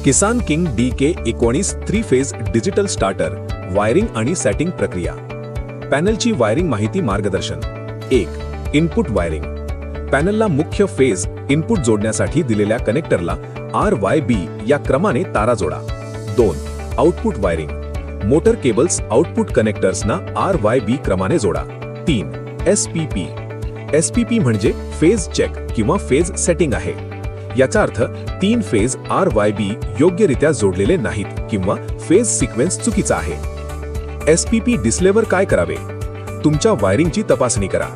किसान King DK19 3 phase digital starter. Wiring आणि setting प्रक्रिया. पॅनलची वायरिंग माहिती मार्गदर्शन. 1. Input wiring. पॅनलला मुख्य फेज इनपुट जोडण्यासाठी दिलेल्या कनेक्टरला RYB या क्रमाने तारा जोडा. 2. Output wiring. Motor cables output कनेक्टर्सना RYB क्रमाने जोडा. 3. SPP. SPP म्हणजे फेज चेक किंवा फेज सेटिंग आहे. याचा अर्थ 3 फेज RYB योग्यरित्या जोडलेले नाहीत किंवा फेज सिक्वेन्स चुकीचा आहे. SPP डिस्प्लेवर काय करावे? तुमच्या वायरिंगची तपासणी करा.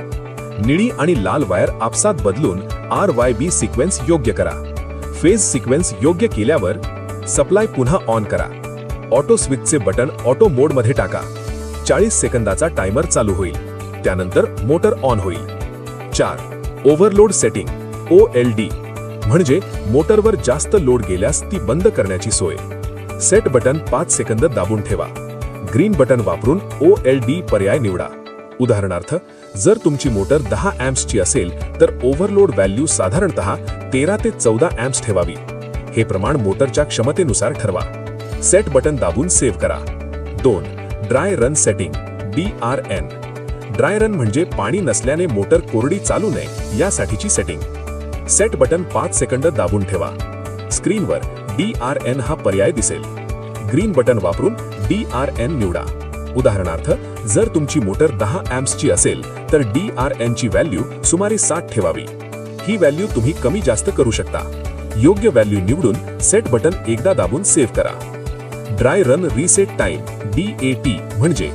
निळी आणि लाल वायर आपसात बदलून RYB सिक्वेन्स योग्य करा. फेज सिक्वेन्स योग्य केल्यावर सप्लाय पुन्हा ऑन करा. ऑटो स्विचचे बटन ऑटो मोडमध्ये टाका. 40 सेकंदाचा टायमर चालू होईल. त्यानंतर मोटर ऑन होईल. 4. ओव्हरलोड सेटिंग OLD म्हणजे मोटरवर जास्त लोड गेल्यास ती बंद करण्याची सोय. सेट बटन 5 सेकंद दाबून ठेवा. ग्रीन बटन वापरून OLD पर्याय निवडा. उदाहरणार्थ, जर तुमची मोटर 10 अँप्सची असेल तर ओव्हरलोड व्हॅल्यू साधारणतः 13 ते 14 अँप्स ठेवावी. हे प्रमाण मोटरच्या क्षमतेनुसार ठरवा. सेट बटन दाबून सेव्ह करा. 2. Dry run setting DRN. Dry run म्हणजे पाणी नसल्याने मोटर कोरडी चालू नये यासाठीची सेटिंग. सेट बटन 5 सेकंद दाबून ठेवा. स्क्रीनवर DRN हा पर्याय दिसेल. ग्रीन बटन वापरून DRN निवडा. उदाहरणार्थ, जर तुमची मोटर 10 अँप्सची असेल तर DRN ची व्हॅल्यू सुमारे 60 ठेवावी. ही व्हॅल्यू तुम्ही कमी जास्त करू शकता. योग्य व्हॅल्यू निवडून सेट बटन एकदा दाबून सेव्ह करा. Dry run reset time DAT म्हणजे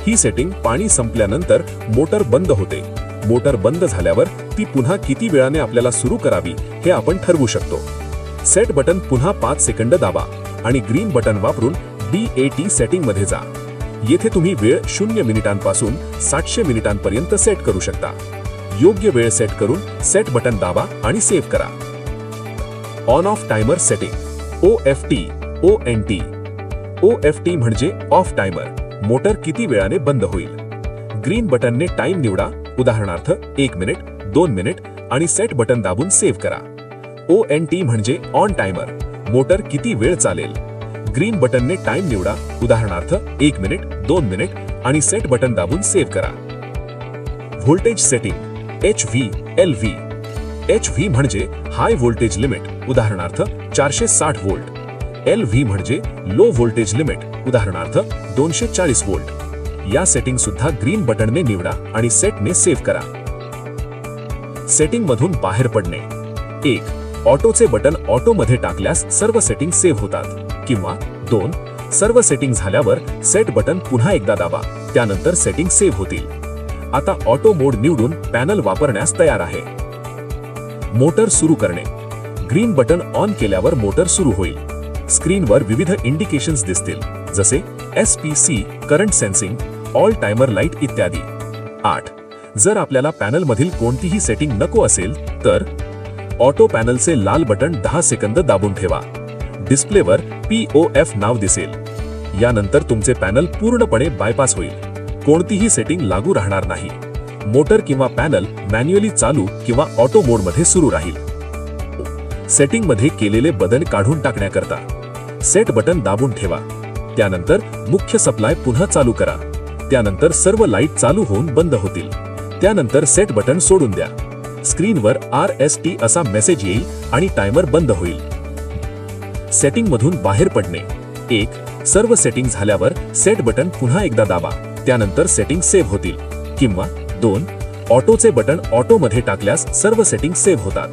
ही सेटिंग पाणी संपल्यानंतर मोटर बंद होते. मोटर बंद झाल्यावर ती पुन्हा किती वेळाने आपल्याला सुरू करावी हे आपण ठरवू शकतो. सेट बटन पुन्हा 5 सेकंद दाबा आणि ग्रीन बटन वापरून DAT सेटिंग मध्ये जा. येथे तुम्ही वेळ 0 मिनिटांपासून 700 मिनिटांपर्यंत सेट करू शकता. योग्य वेळ सेट करून सेट बटन दाबा आणि सेव्ह करा. On off timer setting OFT. OFT म्हणजे ऑफ टायमर. मोटर किती वेळाने बंद होईल. ग्रीन बटनने टाइम निवडा. उदाहरणार्थ 1 मिनिट, 2 मिनिट आणि सेट बटन दाबून सेव्ह करा. ONT म्हणजे ऑन टायमर. मोटर किती वेळ चालेल. ग्रीन बटनने टाइम निवडा. उदाहरणार्थ 1 मिनिट, 2 मिनिट आणि सेट बटन दाबून सेव्ह करा. Voltage setting HV/LV. HV म्हणजे हाय व्होल्टेज लिमिट. उदाहरणार्थ 460 व्होल्ट. LV म्हणजे लो व्होल्टेज लिमिट. उदाहरणार्थ 240 व्होल्ट. या सेटिंग सुद्धा ग्रीन बटनने निवडा आणि सेटने सेव्ह करा. सेटिंग मधून बाहेर पडणे. 1. ऑटोचे बटन ऑटो मध्ये टाकल्यास सर्व सेटिंग सेव्ह होतात. किंवा 2. सर्व सेटिंग झाल्यावर सेट बटन पुन्हा एकदा दाबा. त्यानंतर सेटिंग सेव्ह होतील. आता ऑटो मोड निवडून पॅनल वापरण्यास तयार आहे. मोटर सुरू करणे. ग्रीन बटन ऑन केल्यावर मोटर सुरू होईल. स्क्रीनवर विविध इंडिकेशन्स दिसतील, जसे SPC current sensing, all timer light इत्यादी. 8. जर आपल्याला पॅनलमधील कोणतीही सेटिंग नको असेल तर ऑटो पॅनलचे लाल बटन 10 सेकंद दाबून ठेवा. डिस्प्लेवर POF नाव दिसेल. यानंतर तुमचे पॅनल पूर्णपणे बायपास होईल. कोणतीही सेटिंग लागू राहणार नाही. मोटर किंवा पॅनल मॅन्युअली चालू किंवा ऑटो मोडमध्ये सुरू राहील. सेटिंग मध्ये केलेले बदल काढून टाकण्याकरता सेट बटन दाबून ठेवा. त्यानंतर मुख्य सप्लाय पुन्हा चालू करा. त्यानंतर सर्व लाईट चालू होऊन बंद होतील. त्यानंतर सेट बटन सोडून द्या. स्क्रीनवर RST असा मेसेज येईल आणि टायमर बंद होईल. सेटिंग मधून बाहेर पडणे. 1. सर्व सेटिंग झाल्यावर सेट बटन पुन्हा एकदा दाबा. त्यानंतर सेटिंग सेव्ह होतील. किंवा 2. ऑटोचे बटन ऑटो मध्ये टाकल्यास सर्व सेटिंग सेव्ह होतात.